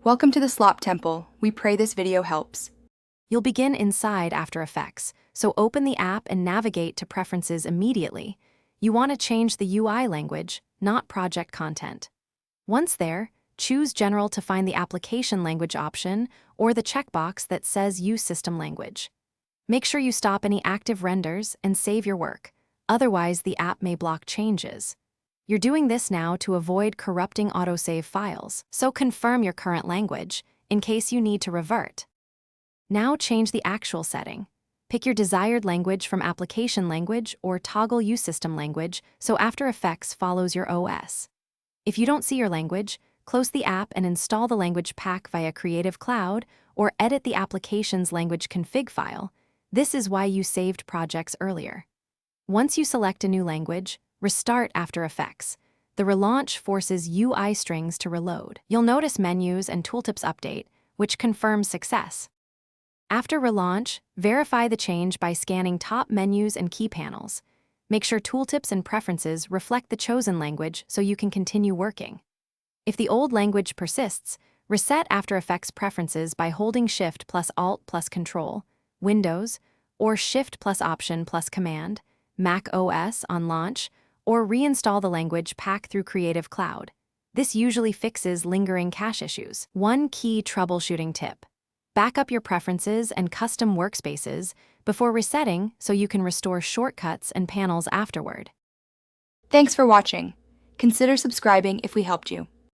Welcome to the Slop Temple. We pray this video helps. You'll begin inside After Effects, so open the app and navigate to Preferences immediately. You want to change the UI language, not project content. Once there, choose General to find the application language option or the checkbox that says Use System Language. Make sure you stop any active renders and save your work, otherwise the app may block changes. You're doing this now to avoid corrupting autosave files, so confirm your current language in case you need to revert. Now change the actual setting. Pick your desired language from application language or toggle Use System Language so After Effects follows your OS. If you don't see your language, close the app and install the language pack via Creative Cloud or edit the application's language config file. This is why you saved projects earlier. Once you select a new language, restart After Effects. The relaunch forces UI strings to reload. You'll notice menus and tooltips update, which confirms success. After relaunch, verify the change by scanning top menus and key panels. Make sure tooltips and preferences reflect the chosen language so you can continue working. If the old language persists, reset After Effects preferences by holding Shift plus Alt plus Control, Windows, or Shift plus Option plus Command, Mac OS on launch, or reinstall the language pack through Creative Cloud. This usually fixes lingering cache issues. One key troubleshooting tip: back up your preferences and custom workspaces before resetting so you can restore shortcuts and panels afterward. Thanks for watching. Consider subscribing if we helped you.